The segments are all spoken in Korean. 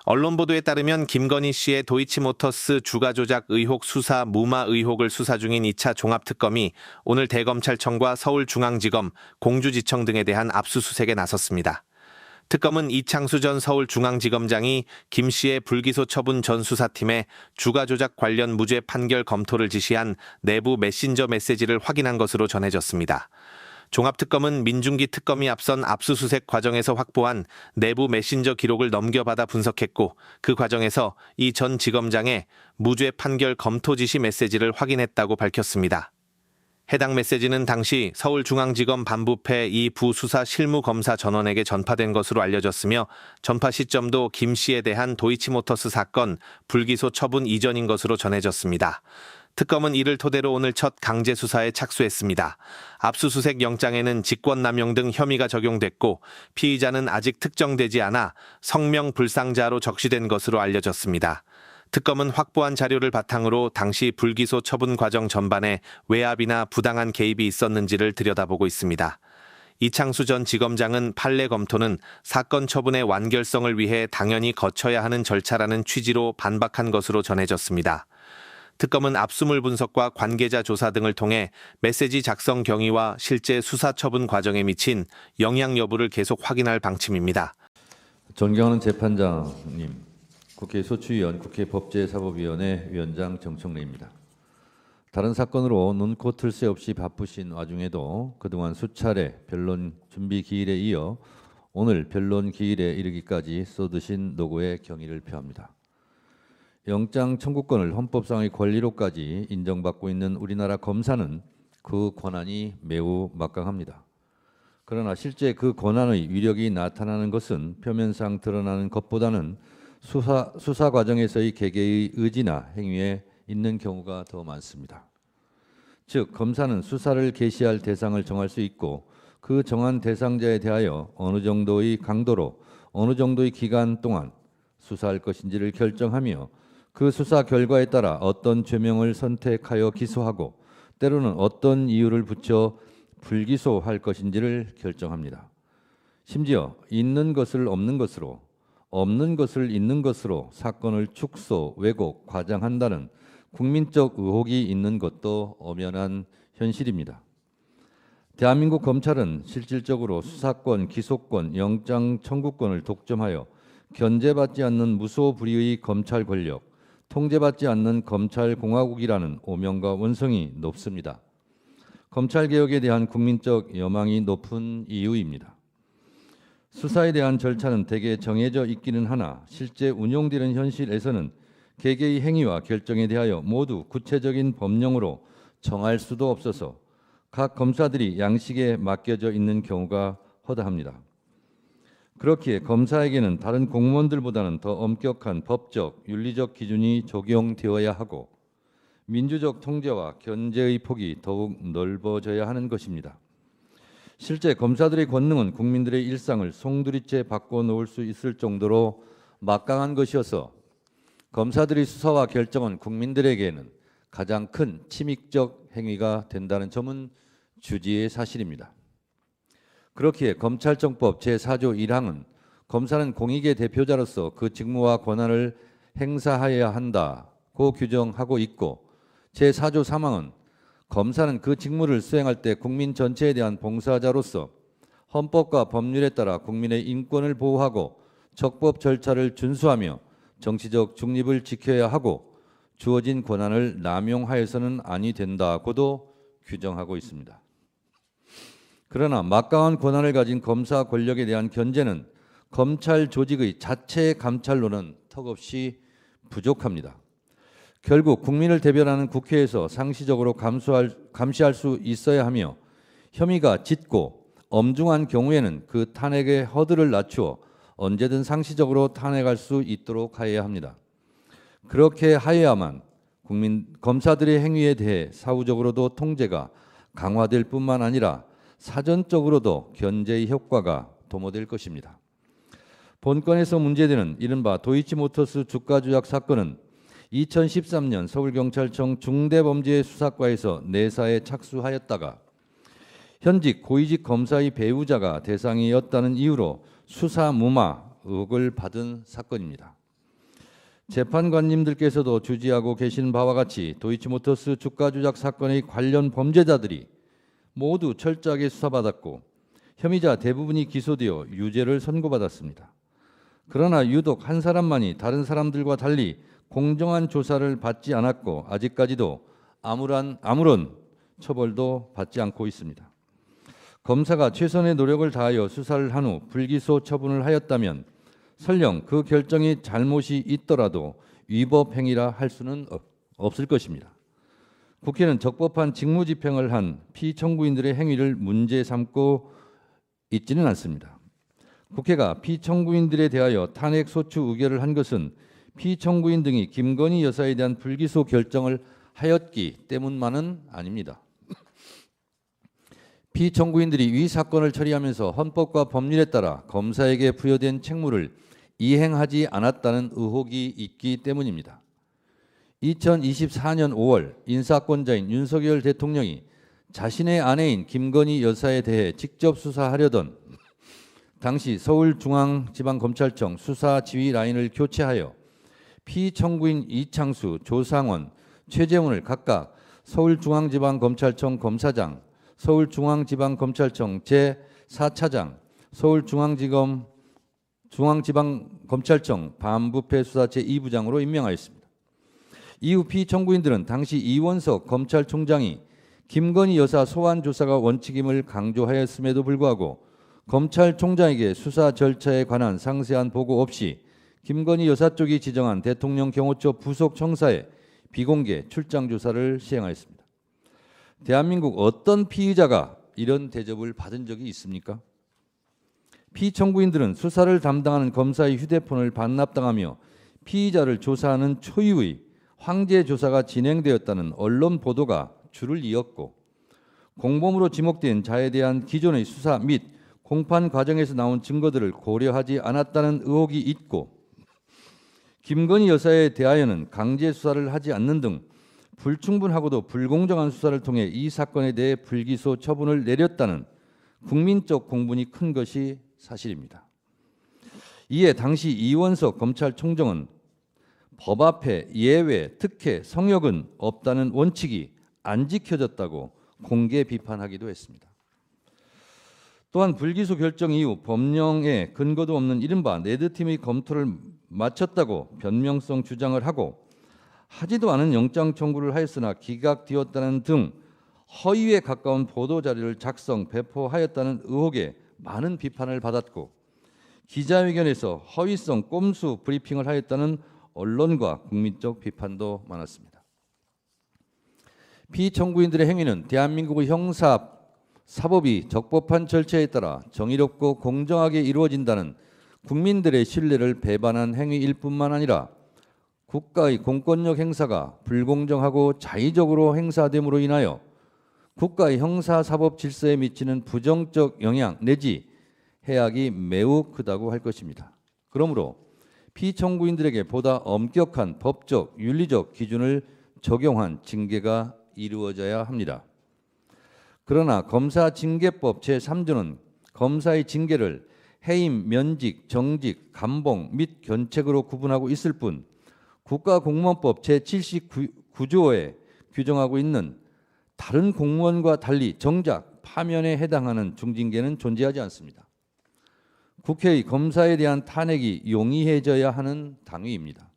언론 보도에 따르면 김건희 씨의 도이치모터스 주가 조작 의혹 수사 무마 의혹을 수사 중인 2차 종합특검이 오늘 대검찰청과 서울중앙지검, 공주지청 등에 대한 압수수색에 나섰습니다. 특검은 이창수 전 서울중앙지검장이 김 씨의 불기소 처분 전 수사팀에 주가 조작 관련 무죄 판결 검토를 지시한 내부 메신저 메시지를 확인한 것으로 전해졌습니다. 종합특검은 민중기 특검이 앞선 압수수색 과정에서 확보한 내부 메신저 기록을 넘겨받아 분석했고 그 과정에서 이 전 지검장의 무죄 판결 검토 지시 메시지를 확인했다고 밝혔습니다. 해당 메시지는 당시 서울중앙지검 반부패 이 부수사 실무검사 전원에게 전파된 것으로 알려졌으며 전파 시점도 김 씨에 대한 도이치모터스 사건 불기소 처분 이전인 것으로 전해졌습니다. 특검은 이를 토대로 오늘 첫 강제 수사에 착수했습니다. 압수수색 영장에는 직권남용 등 혐의가 적용됐고 피의자는 아직 특정되지 않아 성명불상자로 적시된 것으로 알려졌습니다. 특검은 확보한 자료를 바탕으로 당시 불기소 처분 과정 전반에 외압이나 부당한 개입이 있었는지를 들여다보고 있습니다. 이창수 전 지검장은 판례 검토는 사건 처분의 완결성을 위해 당연히 거쳐야 하는 절차라는 취지로 반박한 것으로 전해졌습니다. 특검은 압수물 분석과 관계자 조사 등을 통해 메시지 작성 경위와 실제 수사 처분 과정에 미친 영향 여부를 계속 확인할 방침입니다. 존경하는 재판장님, 국회 소추위원, 국회 법제사법위원회 위원장 정청래입니다. 다른 사건으로 눈코 틀 새 없이 바쁘신 와중에도 그동안 수차례 변론 준비 기일에 이어 오늘 변론 기일에 이르기까지 쏟으신 노고에 경의를 표합니다. 영장 청구권을 헌법상의 권리로까지 인정받고 있는 우리나라 검사는 그 권한이 매우 막강합니다. 그러나 실제 그 권한의 위력이 나타나는 것은 표면상 드러나는 것보다는 수사 과정에서의 개개의 의지나 행위에 있는 경우가 더 많습니다. 즉, 검사는 수사를 개시할 대상을 정할 수 있고 그 정한 대상자에 대하여 어느 정도의 강도로 어느 정도의 기간 동안 수사할 것인지를 결정하며 그 수사 결과에 따라 어떤 죄명을 선택하여 기소하고 때로는 어떤 이유를 붙여 불기소할 것인지를 결정합니다. 심지어 있는 것을 없는 것으로, 없는 것을 있는 것으로 사건을 축소, 왜곡, 과장한다는 국민적 의혹이 있는 것도 엄연한 현실입니다. 대한민국 검찰은 실질적으로 수사권, 기소권, 영장 청구권을 독점하여 견제받지 않는 무소불위의 검찰 권력, 통제받지 않는 검찰공화국이라는 오명과 원성이 높습니다. 검찰개혁에 대한 국민적 여망이 높은 이유입니다. 수사에 대한 절차는 대개 정해져 있기는 하나 실제 운용되는 현실에서는 개개의 행위와 결정에 대하여 모두 구체적인 법령으로 정할 수도 없어서 각 검사들이 양식에 맡겨져 있는 경우가 허다합니다. 그렇기에 검사에게는 다른 공무원들보다는 더 엄격한 법적, 윤리적 기준이 적용되어야 하고 민주적 통제와 견제의 폭이 더욱 넓어져야 하는 것입니다. 실제 검사들의 권능은 국민들의 일상을 송두리째 바꿔놓을 수 있을 정도로 막강한 것이어서 검사들의 수사와 결정은 국민들에게는 가장 큰 침익적 행위가 된다는 점은 주지의 사실입니다. 그렇기에 검찰청법 제4조 1항은 검사는 공익의 대표자로서 그 직무와 권한을 행사하여야 한다고 규정하고 있고 제4조 3항은 검사는 그 직무를 수행할 때 국민 전체에 대한 봉사자로서 헌법과 법률에 따라 국민의 인권을 보호하고 적법 절차를 준수하며 정치적 중립을 지켜야 하고 주어진 권한을 남용하여서는 아니 된다고도 규정하고 있습니다. 그러나 막강한 권한을 가진 검사 권력에 대한 견제는 검찰 조직의 자체 감찰로는 턱없이 부족합니다. 결국 국민을 대변하는 국회에서 상시적으로 감시할 수 있어야 하며 혐의가 짙고 엄중한 경우에는 그 탄핵의 허들을 낮추어 언제든 상시적으로 탄핵할 수 있도록 하여야 합니다. 그렇게 하여야만 검사들의 행위에 대해 사후적으로도 통제가 강화될 뿐만 아니라 사전적으로도 견제의 효과가 도모될 것입니다. 본건에서 문제되는 이른바 도이치모터스 주가 조작 사건은 2013년 서울경찰청 중대범죄수사과에서 내사에 착수하였다가 현직 고위직 검사의 배우자가 대상이었다는 이유로 수사 무마 의혹을 받은 사건입니다. 재판관님들께서도 주지하고 계신 바와 같이 도이치모터스 주가 조작 사건의 관련 범죄자들이 모두 철저하게 수사받았고 혐의자 대부분이 기소되어 유죄를 선고받았습니다. 그러나 유독 한 사람만이 다른 사람들과 달리 공정한 조사를 받지 않았고 아직까지도 아무런 처벌도 받지 않고 있습니다. 검사가 최선의 노력을 다하여 수사를 한 후 불기소 처분을 하였다면 설령 그 결정이 잘못이 있더라도 위법 행위라 할 수는 없을 것입니다. 국회는 적법한 직무집행을 한 피청구인들의 행위를 문제 삼고 있지는 않습니다. 국회가 피청구인들에 대하여 탄핵 소추 의결을 한 것은 피청구인 등이 김건희 여사에 대한 불기소 결정을 하였기 때문만은 아닙니다. 피청구인들이 위 사건을 처리하면서 헌법과 법률에 따라 검사에게 부여된 책무를 이행하지 않았다는 의혹이 있기 때문입니다. 2024년 5월 인사권자인 윤석열 대통령이 자신의 아내인 김건희 여사에 대해 직접 수사하려던 당시 서울중앙지방검찰청 수사지휘 라인을 교체하여 피청구인 이창수, 조상원, 최재훈을 각각 서울중앙지방검찰청 검사장, 서울중앙지방검찰청 제4차장, 서울중앙지방검찰청 반부패수사 제2부장으로 임명하였습니다. 이후 피청구인들은 당시 이원석 검찰총장이 김건희 여사 소환 조사가 원칙임을 강조하였음에도 불구하고 검찰총장에게 수사 절차에 관한 상세한 보고 없이 김건희 여사 쪽이 지정한 대통령 경호처 부속 청사에 비공개 출장 조사를 시행하였습니다. 대한민국 어떤 피의자가 이런 대접을 받은 적이 있습니까? 피청구인들은 수사를 담당하는 검사의 휴대폰을 반납당하며 피의자를 조사하는 초유의 황제 조사가 진행되었다는 언론 보도가 줄을 이었고 공범으로 지목된 자에 대한 기존의 수사 및 공판 과정에서 나온 증거들을 고려하지 않았다는 의혹이 있고 김건희 여사에 대하여는 강제 수사를 하지 않는 등 불충분하고도 불공정한 수사를 통해 이 사건에 대해 불기소 처분을 내렸다는 국민적 공분이 큰 것이 사실입니다. 이에 당시 이원석 검찰총장은 법 앞에 예외, 특혜, 성역은 없다는 원칙이 안 지켜졌다고 공개 비판하기도 했습니다. 또한 불기소 결정 이후 법령에 근거도 없는 이른바 레드팀의 검토를 마쳤다고 변명성 주장을 하고 하지도 않은 영장 청구를 하였으나 기각되었다는 등 허위에 가까운 보도자료를 작성, 배포하였다는 의혹에 많은 비판을 받았고 기자회견에서 허위성 꼼수 브리핑을 하였다는 언론과 국민적 비판도 많았습니다. 피청구인들의 행위는 대한민국의 형사 사법이 적법한 절차에 따라 정의롭고 공정하게 이루어진다는 국민들의 신뢰를 배반한 행위일 뿐만 아니라 국가의 공권력 행사가 불공정하고 자의적으로 행사됨으로 인하여 국가의 형사사법 질서에 미치는 부정적 영향 내지 해악이 매우 크다고 할 것입니다. 그러므로 피청구인들에게 보다 엄격한 법적, 윤리적 기준을 적용한 징계가 이루어져야 합니다. 그러나 검사징계법 제3조는 검사의 징계를 해임, 면직, 정직, 감봉 및 견책으로 구분하고 있을 뿐 국가공무원법 제79조에 규정하고 있는 다른 공무원과 달리 정작 파면에 해당하는 중징계는 존재하지 않습니다. 국회의 검사에 대한 탄핵이 용이해져야 하는 당위입니다.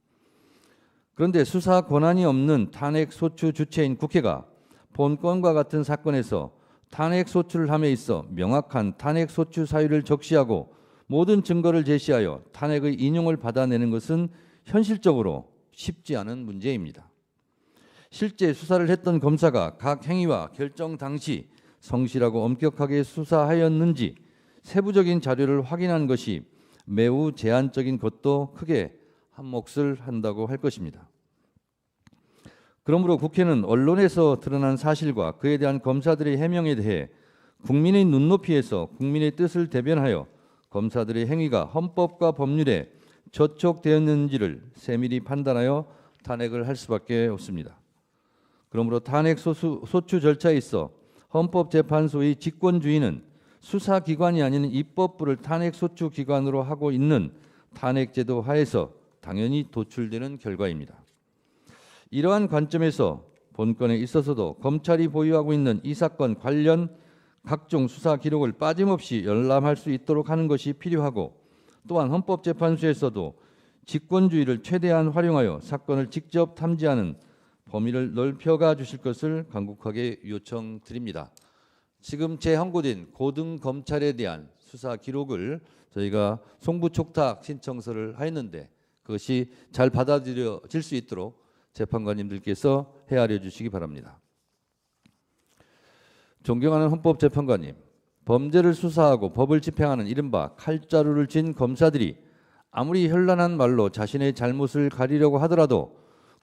그런데 수사 권한이 없는 탄핵 소추 주체인 국회가 본건과 같은 사건에서 탄핵 소추를 함에 있어 명확한 탄핵 소추 사유를 적시하고 모든 증거를 제시하여 탄핵의 인용을 받아내는 것은 현실적으로 쉽지 않은 문제입니다. 실제 수사를 했던 검사가 각 행위와 결정 당시 성실하고 엄격하게 수사하였는지 세부적인 자료를 확인한 것이 매우 제한적인 것도 크게 한몫을 한다고 할 것입니다. 그러므로 국회는 언론에서 드러난 사실과 그에 대한 검사들의 해명에 대해 국민의 눈높이에서 국민의 뜻을 대변하여 검사들의 행위가 헌법과 법률에 저촉되었는지를 세밀히 판단하여 탄핵을 할 수밖에 없습니다. 그러므로 탄핵 소추 절차에 있어 헌법재판소의 직권주의는 수사기관이 아닌 입법부를 탄핵 소추 기관으로 하고 있는 탄핵제도 하에서 당연히 도출되는 결과입니다. 이러한 관점에서 본건에 있어서도 검찰이 보유하고 있는 이 사건 관련 각종 수사 기록을 빠짐없이 열람할 수 있도록 하는 것이 필요하고, 또한 헌법재판소에서도 직권주의를 최대한 활용하여 사건을 직접 탐지하는 범위를 넓혀가 주실 것을 간곡하게 요청드립니다. 지금 재항고된 고등검찰에 대한 수사 기록을 저희가 송부촉탁 신청서를 하였는데, 그것이 잘 받아들여질 수 있도록 재판관님들께서 헤아려 주시기 바랍니다. 존경하는 헌법재판관님, 범죄를 수사하고 법을 집행하는 이른바 칼자루를 쥔 검사들이 아무리 현란한 말로 자신의 잘못을 가리려고 하더라도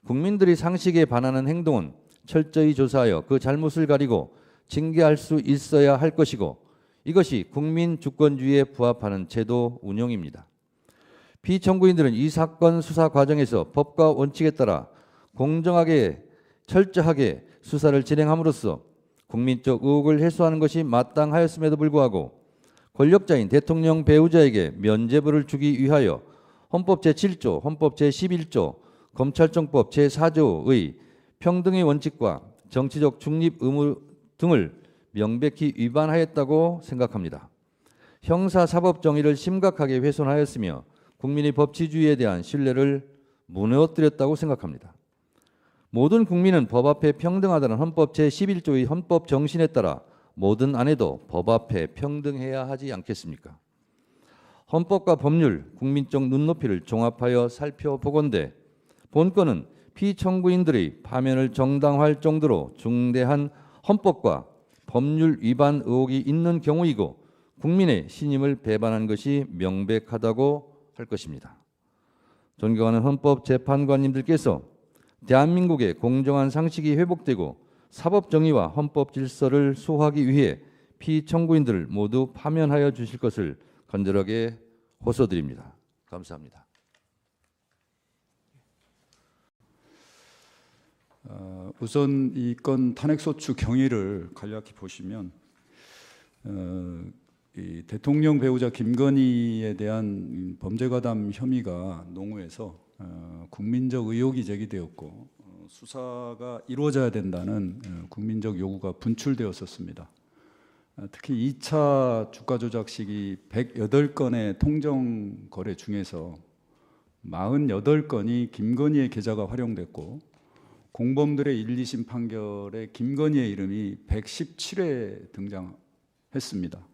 국민들이 상식에 반하는 행동은 철저히 조사하여 그 잘못을 가리고 징계할 수 있어야 할 것이고, 이것이 국민 주권주의에 부합하는 제도 운영입니다. 피청구인들은 이 사건 수사 과정에서 법과 원칙에 따라 공정하게 철저하게 수사를 진행함으로써 국민적 의혹을 해소하는 것이 마땅하였음에도 불구하고 권력자인 대통령 배우자에게 면죄부를 주기 위하여 헌법 제7조, 헌법 제11조, 검찰청법 제4조의 평등의 원칙과 정치적 중립 의무 등을 명백히 위반하였다고 생각합니다. 형사사법 정의를 심각하게 훼손하였으며 국민의 법치주의에 대한 신뢰를 무너뜨렸다고 생각합니다. 모든 국민은 법 앞에 평등하다는 헌법 제11조의 헌법 정신에 따라 모든 안에도 법 앞에 평등해야 하지 않겠습니까? 헌법과 법률, 국민적 눈높이를 종합하여 살펴보건대 본건은 피청구인들의 파면을 정당화할 정도로 중대한 헌법과 법률 위반 의혹이 있는 경우이고 국민의 신임을 배반한 것이 명백하다고 할 것입니다. 존경하는 헌법재판관님들께서 대한민국의 공정한 상식이 회복되고 사법 정의와 헌법 질서를 수호하기 위해 피청구인들을 모두 파면하여 주실 것을 간절하게 호소드립니다. 감사합니다. 우선 이 건 탄핵소추 경위를 간략히 보시면 이 대통령 배우자 김건희에 대한 범죄가담 혐의가 농후해서 국민적 의혹이 제기되었고 수사가 이루어져야 된다는 국민적 요구가 분출되었었습니다. 특히 2차 주가 조작 시기 108건의 통정 거래 중에서 48건이 김건희의 계좌가 활용됐고 공범들의 1, 2심 판결에 김건희의 이름이 117회 등장했습니다.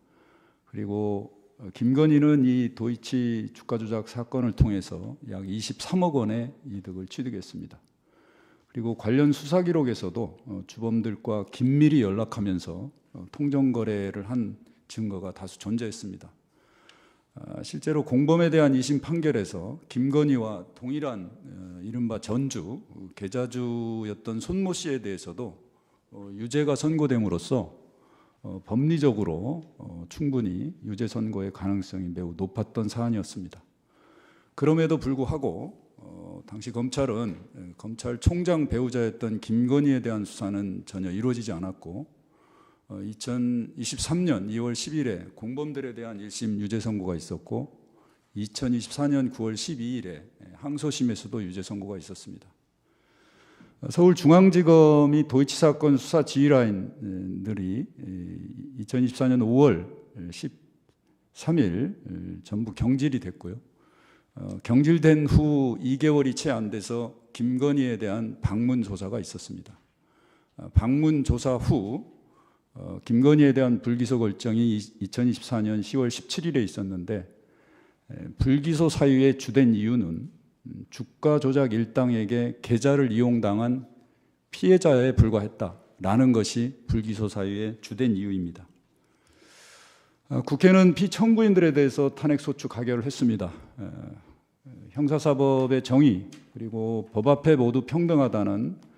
그리고 김건희는 이 도이치 주가 조작 사건을 통해서 약 23억 원의 이득을 취득했습니다. 그리고 관련 수사 기록에서도 주범들과 긴밀히 연락하면서 통정 거래를 한 증거가 다수 존재했습니다. 실제로 공범에 대한 2심 판결에서 김건희와 동일한 이른바 전주, 계좌주였던 손모 씨에 대해서도 유죄가 선고됨으로써 법리적으로 충분히 유죄 선고의 가능성이 매우 높았던 사안이었습니다. 그럼에도 불구하고 당시 검찰은 검찰총장 배우자였던 김건희에 대한 수사는 전혀 이루어지지 않았고 2023년 2월 10일에 공범들에 대한 1심 유죄 선고가 있었고 2024년 9월 12일에 항소심에서도 유죄 선고가 있었습니다. 서울중앙지검이 도이치 사건 수사 지휘라인들이 2024년 5월 13일 전부 경질이 됐고요. 경질된 후 2개월이 채 안 돼서 김건희에 대한 방문 조사가 있었습니다. 방문 조사 후 김건희에 대한 불기소 결정이 2024년 10월 17일에 있었는데 불기소 사유의 주된 이유는 주가 조작 일당에게 계좌를 이용당한 피해자에 불과했다라는 것이 불기소 사유의 주된 이유입니다. 국회는 피청구인들에 대해서 탄핵소추 가결을 했습니다. 형사사법의 정의 그리고 법 앞에 모두 평등하다는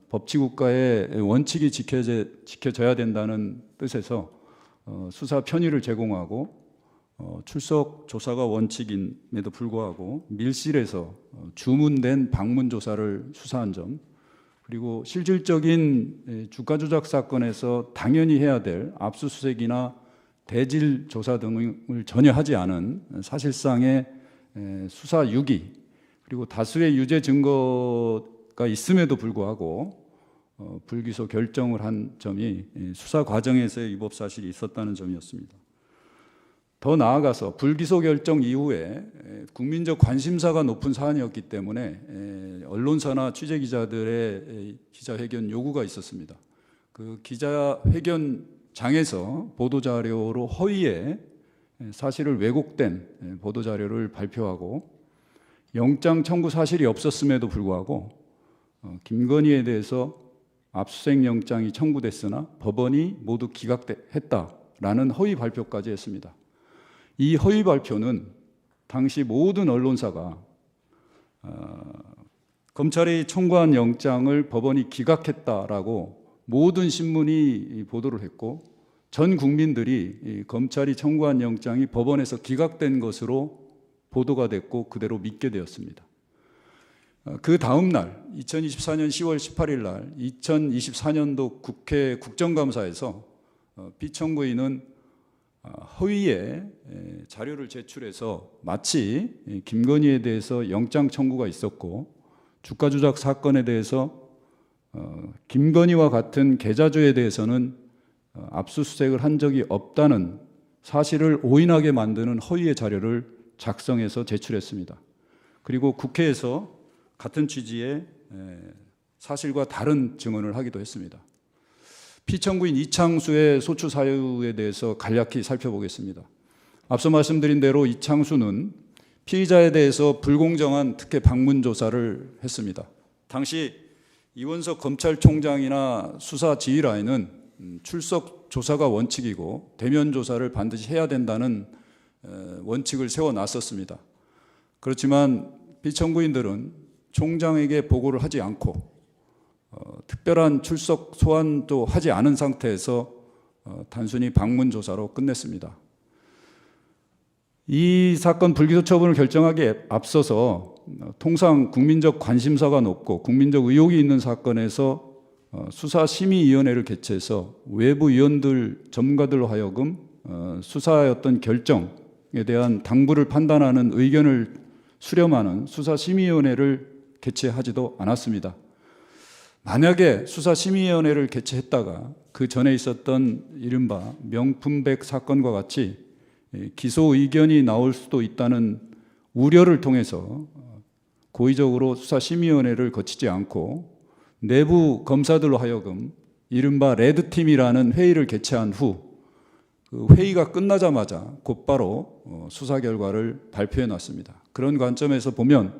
법치국가의 원칙이 지켜져야 된다는 뜻에서 수사 편의를 제공하고 출석 조사가 원칙임에도 불구하고 밀실에서 주문된 방문 조사를 수사한 점, 그리고 실질적인 주가 조작 사건에서 당연히 해야 될 압수수색이나 대질 조사 등을 전혀 하지 않은 사실상의 수사 유기, 그리고 다수의 유죄 증거가 있음에도 불구하고 불기소 결정을 한 점이 수사 과정에서의 위법 사실이 있었다는 점이었습니다. 더 나아가서 불기소 결정 이후에 국민적 관심사가 높은 사안이었기 때문에 언론사나 취재기자들의 기자회견 요구가 있었습니다. 그 기자회견장에서 보도자료로 허위에 사실을 왜곡된 보도자료를 발표하고 영장 청구 사실이 없었음에도 불구하고 김건희에 대해서 압수수색 영장이 청구됐으나 법원이 모두 기각했다라는 허위 발표까지 했습니다. 이 허위 발표는 당시 모든 언론사가 검찰이 청구한 영장을 법원이 기각했다라고 모든 신문이 보도를 했고 전 국민들이 검찰이 청구한 영장이 법원에서 기각된 것으로 보도가 됐고 그대로 믿게 되었습니다. 그 다음 날 2024년 10월 18일 날 2024년도 국회 국정감사에서 피청구인은 허위의 자료를 제출해서 마치 김건희에 대해서 영장 청구가 있었고 주가 조작 사건에 대해서 김건희와 같은 계좌주에 대해서는 압수수색을 한 적이 없다는 사실을 오인하게 만드는 허위의 자료를 작성해서 제출했습니다. 그리고 국회에서 같은 취지의 사실과 다른 증언을 하기도 했습니다. 피청구인 이창수의 소추 사유에 대해서 간략히 살펴보겠습니다. 앞서 말씀드린 대로 이창수는 피의자에 대해서 불공정한 특혜 방문 조사를 했습니다. 당시 이원석 검찰총장이나 수사 지휘라인은 출석 조사가 원칙이고 대면 조사를 반드시 해야 된다는 원칙을 세워놨었습니다. 그렇지만 피청구인들은 총장에게 보고를 하지 않고 특별한 출석 소환도 하지 않은 상태에서 단순히 방문 조사로 끝냈습니다. 이 사건 불기소 처분을 결정하기에 앞서서 통상 국민적 관심사가 높고 국민적 의혹이 있는 사건에서 수사심의위원회를 개최해서 외부 위원들, 전문가들로 하여금 수사의 어떤 결정에 대한 당부를 판단하는 의견을 수렴하는 수사심의위원회를 개최하지도 않았습니다. 만약에 수사심의위원회를 개최했다가 그 전에 있었던 이른바 명품백 사건과 같이 기소 의견이 나올 수도 있다는 우려를 통해서 고의적으로 수사심의위원회를 거치지 않고 내부 검사들로 하여금 이른바 레드팀이라는 회의를 개최한 후 그 회의가 끝나자마자 곧바로 수사 결과를 발표해 놨습니다. 그런 관점에서 보면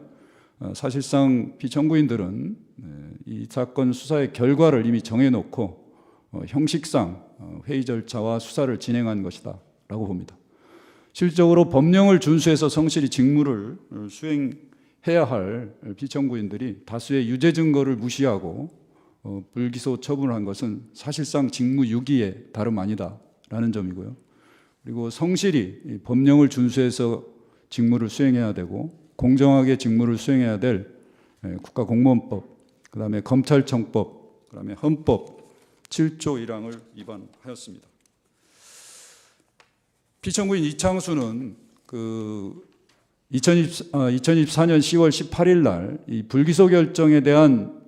사실상 피청구인들은 이 사건 수사의 결과를 이미 정해놓고 형식상 회의 절차와 수사를 진행한 것이다 라고 봅니다. 실적으로 법령을 준수해서 성실히 직무를 수행해야 할 피청구인들이 다수의 유죄 증거를 무시하고 불기소 처분을 한 것은 사실상 직무유기에 다름 아니다라는 점이고요. 그리고 성실히 법령을 준수해서 직무를 수행해야 되고 공정하게 직무를 수행해야 될 국가공무원법, 그다음에 검찰청법, 그다음에 헌법 7조 1항을 위반하였습니다. 피청구인 이창수는 2024년 10월 18일 날 이 불기소 결정에 대한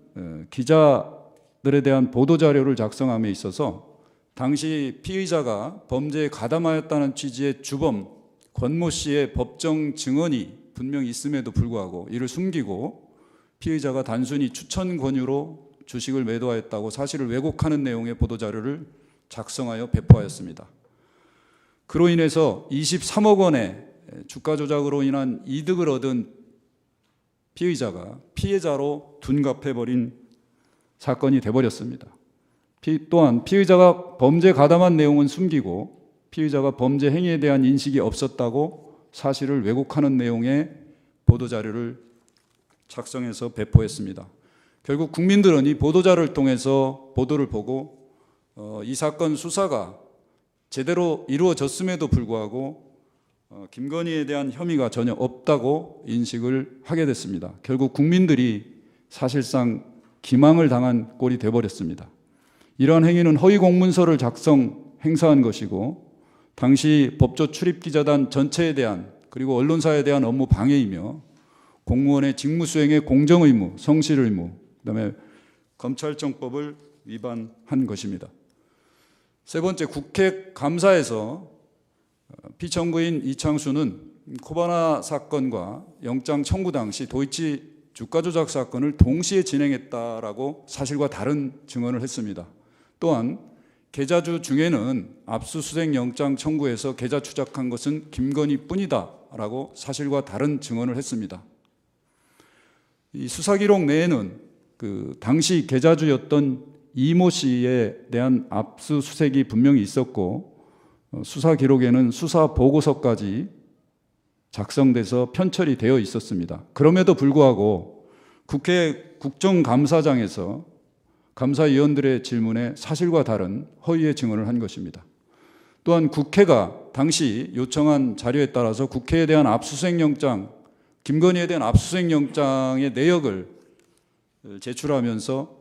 기자들에 대한 보도 자료를 작성함에 있어서 당시 피의자가 범죄에 가담하였다는 취지의 주범 권모 씨의 법정 증언이 분명히 있음에도 불구하고 이를 숨기고 피의자가 단순히 추천 권유로 주식을 매도하였다고 사실을 왜곡하는 내용의 보도자료를 작성하여 배포하였습니다. 그로 인해서 23억 원의 주가 조작으로 인한 이득을 얻은 피의자가 피해자로 둔갑해버린 사건이 돼버렸습니다. 또한 피의자가 범죄에 가담한 내용은 숨기고 피의자가 범죄 행위에 대한 인식이 없었다고 사실을 왜곡하는 내용의 보도자료를 작성해서 배포했습니다. 결국 국민들은 이 보도자료를 통해서 보도를 보고 이 사건 수사가 제대로 이루어졌음에도 불구하고 김건희에 대한 혐의가 전혀 없다고 인식을 하게 됐습니다. 결국 국민들이 사실상 기망을 당한 꼴이 되어버렸습니다. 이러한 행위는 허위 공문서를 행사한 것이고 당시 법조 출입기자단 전체에 대한 그리고 언론사에 대한 업무 방해이며 공무원의 직무수행의 공정의무, 성실의무, 그다음에 검찰청법을 위반한 것입니다. 세 번째, 국회 감사에서 피청구인 이창수는 코바나 사건과 영장 청구 당시 도이치 주가 조작 사건을 동시에 진행했다라고 사실과 다른 증언을 했습니다. 또한 계좌주 중에는 압수수색 영장 청구에서 계좌 추적한 것은 김건희뿐이다라고 사실과 다른 증언을 했습니다. 이 수사 기록 내에는 그 당시 계좌주였던 이모 씨에 대한 압수수색이 분명히 있었고 수사 기록에는 수사 보고서까지 작성돼서 편철이 되어 있었습니다. 그럼에도 불구하고 국회 국정감사장에서 감사위원들의 질문에 사실과 다른 허위의 증언을 한 것입니다. 또한 국회가 당시 요청한 자료에 따라서 국회에 대한 압수수색 영장, 김건희에 대한 압수수색 영장의 내역을 제출하면서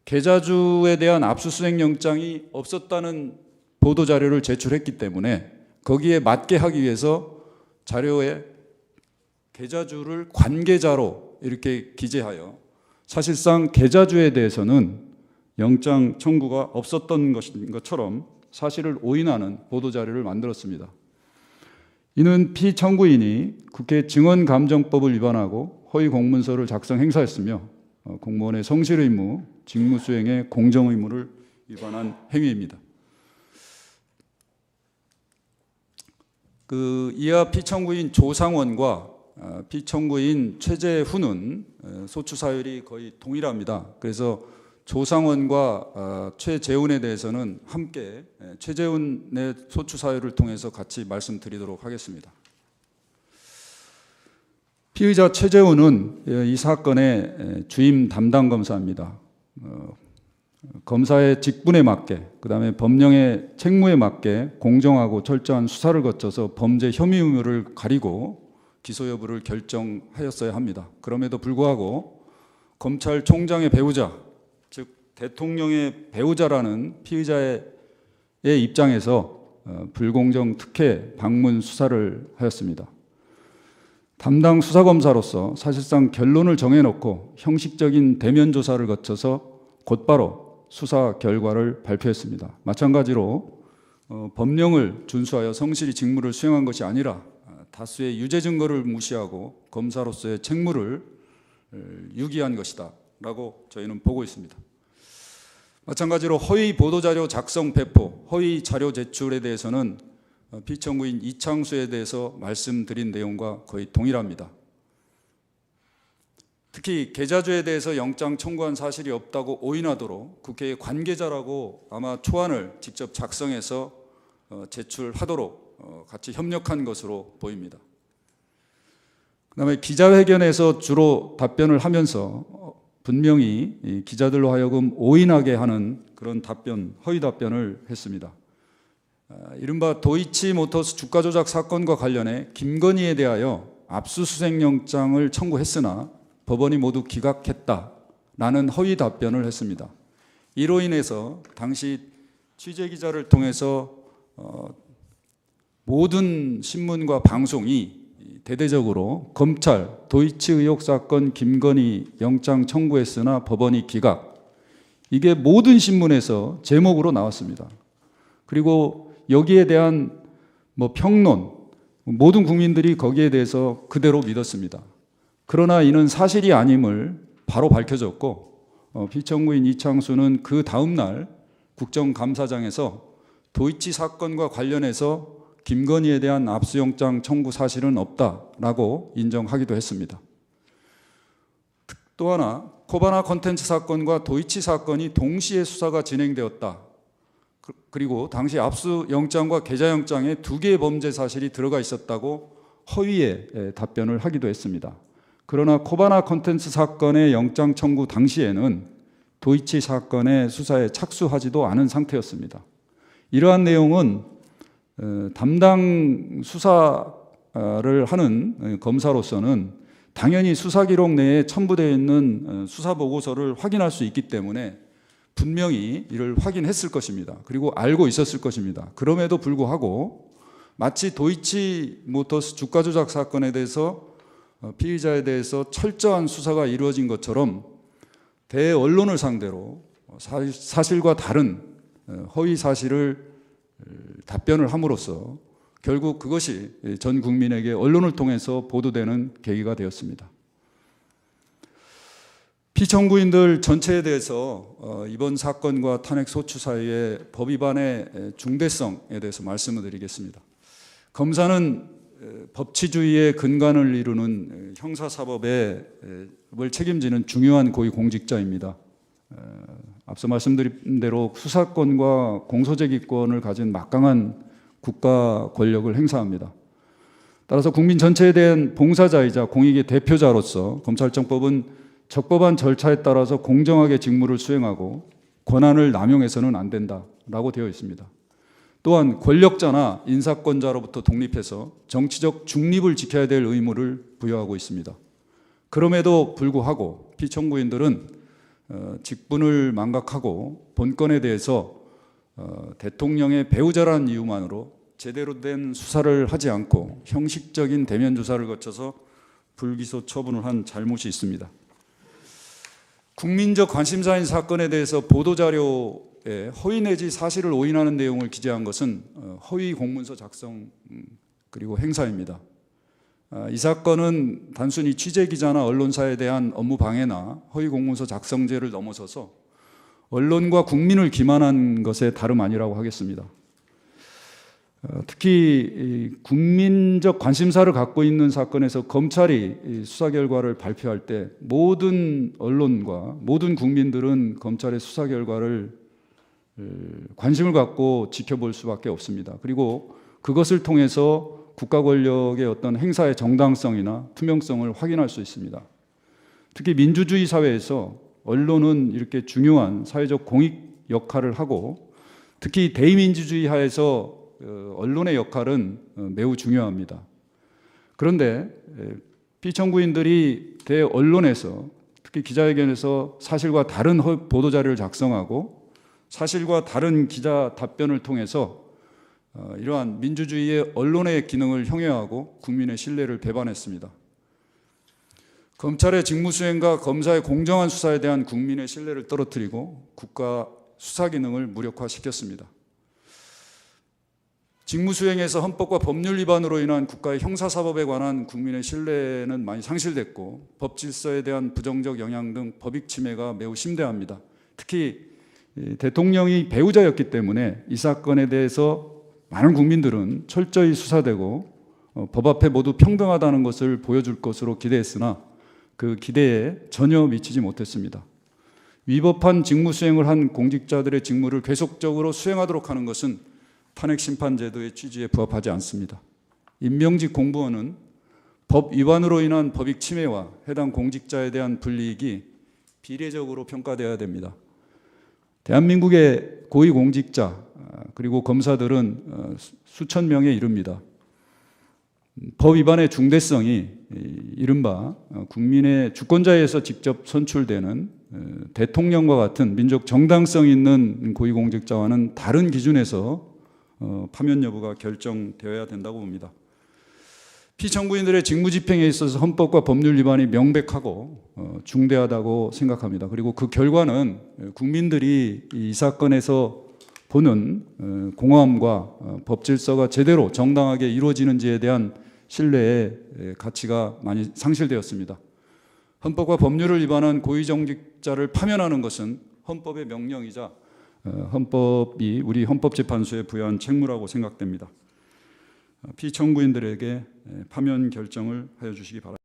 계좌주에 대한 압수수색 영장이 없었다는 보도 자료를 제출했기 때문에 거기에 맞게 하기 위해서 자료에 계좌주를 관계자로 이렇게 기재하여 사실상 계좌주에 대해서는 영장 청구가 없었던 것처럼 사실을 오인하는 보도자료를 만들었습니다. 이는 피청구인이 국회 증언감정법을 위반하고 허위 공문서를 작성 행사했으며 공무원의 성실의무, 직무수행의 공정의무를 위반한 행위입니다. 이하 피청구인 조상원과 피청구인 최재훈은 소추 사율이 거의 동일합니다. 그래서 조상원과 최재훈에 대해서는 함께 최재훈의 소추 사유를 통해서 같이 말씀드리도록 하겠습니다. 피의자 최재훈은 이 사건의 주임 담당 검사입니다. 검사의 직분에 맞게, 그다음에 법령의 책무에 맞게 공정하고 철저한 수사를 거쳐서 범죄 혐의 의무를 가리고 기소 여부를 결정하였어야 합니다. 그럼에도 불구하고 검찰총장의 배우자, 즉 대통령의 배우자라는 피의자의 입장에서 불공정 특혜 방문 수사를 하였습니다. 담당 수사검사로서 사실상 결론을 정해놓고 형식적인 대면 조사를 거쳐서 곧바로 수사 결과를 발표했습니다. 마찬가지로 법령을 준수하여 성실히 직무를 수행한 것이 아니라 다수의 유죄 증거를 무시하고 검사로서의 책무를 유기한 것이다 라고 저희는 보고 있습니다. 마찬가지로 허위 보도자료 작성 배포, 허위 자료 제출에 대해서는 피청구인 이창수에 대해서 말씀드린 내용과 거의 동일합니다. 특히 계좌주에 대해서 영장 청구한 사실이 없다고 오인하도록 국회의 관계자라고 아마 초안을 직접 작성해서 제출하도록 같이 협력한 것으로 보입니다. 그다음에 기자회견에서 주로 답변을 하면서 분명히 기자들로 하여금 오인하게 하는 그런 답변, 허위 답변을 했습니다. 이른바 도이치모터스 주가 조작 사건과 관련해 김건희에 대하여 압수수색 영장을 청구했으나 법원이 모두 기각했다라는 허위 답변을 했습니다. 이로 인해서 당시 취재기자를 통해서 모든 신문과 방송이 대대적으로 검찰 도이치 의혹 사건 김건희 영장 청구했으나 법원이 기각, 이게 모든 신문에서 제목으로 나왔습니다. 그리고 여기에 대한 평론, 모든 국민들이 거기에 대해서 그대로 믿었습니다. 그러나 이는 사실이 아님을 바로 밝혀졌고 피청구인 이창수는 그 다음 날 국정감사장에서 도이치 사건과 관련해서 김건희에 대한 압수영장 청구 사실은 없다라고 인정하기도 했습니다. 또 하나, 코바나 콘텐츠 사건과 도이치 사건이 동시에 수사가 진행되었다. 그리고 당시 압수영장과 계좌영장에 두 개의 범죄 사실이 들어가 있었다고 허위의 답변을 하기도 했습니다. 그러나 코바나 콘텐츠 사건의 영장 청구 당시에는 도이치 사건의 수사에 착수하지도 않은 상태였습니다. 이러한 내용은 담당 수사를 하는 검사로서는 당연히 수사 기록 내에 첨부되어 있는 수사 보고서를 확인할 수 있기 때문에 분명히 이를 확인했을 것입니다. 그리고 알고 있었을 것입니다. 그럼에도 불구하고 마치 도이치모터스 주가 조작 사건에 대해서 피의자에 대해서 철저한 수사가 이루어진 것처럼 대언론을 상대로 사실과 다른 허위 사실을 답변을 함으로써 결국 그것이 전 국민에게 언론을 통해서 보도되는 계기가 되었습니다. 피청구인들 전체에 대해서 이번 사건과 탄핵 소추 사이의 법 위반의 중대성에 대해서 말씀을 드리겠습니다. 검사는 법치주의의 근간을 이루는 형사사법을 책임지는 중요한 고위공직자입니다. 앞서 말씀드린 대로 수사권과 공소제기권을 가진 막강한 국가 권력을 행사합니다. 따라서 국민 전체에 대한 봉사자이자 공익의 대표자로서 검찰청법은 적법한 절차에 따라서 공정하게 직무를 수행하고 권한을 남용해서는 안 된다라고 되어 있습니다. 또한 권력자나 인사권자로부터 독립해서 정치적 중립을 지켜야 될 의무를 부여하고 있습니다. 그럼에도 불구하고 피청구인들은 직분을 망각하고 본건에 대해서 대통령의 배우자라는 이유만으로 제대로 된 수사를 하지 않고 형식적인 대면 조사를 거쳐서 불기소 처분을 한 잘못이 있습니다. 국민적 관심사인 사건에 대해서 보도자료에 허위 내지 사실을 오인하는 내용을 기재한 것은 허위 공문서 작성 그리고 행사입니다. 이 사건은 단순히 취재기자나 언론사에 대한 업무 방해나 허위 공문서 작성죄를 넘어서서 언론과 국민을 기만한 것에 다름 아니라고 하겠습니다. 특히 국민적 관심사를 갖고 있는 사건에서 검찰이 수사 결과를 발표할 때 모든 언론과 모든 국민들은 검찰의 수사 결과를 관심을 갖고 지켜볼 수밖에 없습니다. 그리고 그것을 통해서 국가 권력의 어떤 행사의 정당성이나 투명성을 확인할 수 있습니다. 특히 민주주의 사회에서 언론은 이렇게 중요한 사회적 공익 역할을 하고 특히 대의민주주의 하에서 언론의 역할은 매우 중요합니다. 그런데 피청구인들이 대언론에서 특히 기자회견에서 사실과 다른 보도자료를 작성하고 사실과 다른 기자 답변을 통해서 이러한 민주주의의 언론의 기능을 형해하고 국민의 신뢰를 배반했습니다. 검찰의 직무수행과 검사의 공정한 수사에 대한 국민의 신뢰를 떨어뜨리고 국가 수사 기능을 무력화시켰습니다. 직무수행에서 헌법과 법률 위반으로 인한 국가의 형사사법에 관한 국민의 신뢰는 많이 상실됐고 법 질서에 대한 부정적 영향 등 법익 침해가 매우 심대합니다. 특히 대통령이 배우자였기 때문에 이 사건에 대해서 많은 국민들은 철저히 수사되고 법 앞에 모두 평등하다는 것을 보여줄 것으로 기대했으나 그 기대에 전혀 미치지 못했습니다. 위법한 직무수행을 한 공직자들의 직무를 계속적으로 수행하도록 하는 것은 탄핵심판제도의 취지에 부합하지 않습니다. 임명직 공무원은 법 위반으로 인한 법익 침해와 해당 공직자에 대한 불이익이 비례적으로 평가되어야 됩니다. 대한민국의 고위공직자 그리고 검사들은 수천 명에 이릅니다. 법 위반의 중대성이 이른바 국민의 주권자에서 직접 선출되는 대통령과 같은 민족 정당성 있는 고위공직자와는 다른 기준에서 파면 여부가 결정되어야 된다고 봅니다. 피청구인들의 직무집행에 있어서 헌법과 법률 위반이 명백하고 중대하다고 생각합니다. 그리고 그 결과는 국민들이 이 사건에서 보는 공허함과 법 질서가 제대로 정당하게 이루어지는지에 대한 신뢰의 가치가 많이 상실되었습니다. 헌법과 법률을 위반한 고위정직자를 파면하는 것은 헌법의 명령이자 헌법이 우리 헌법재판소에 부여한 책무라고 생각됩니다. 피청구인들에게 파면 결정을 하여 주시기 바랍니다.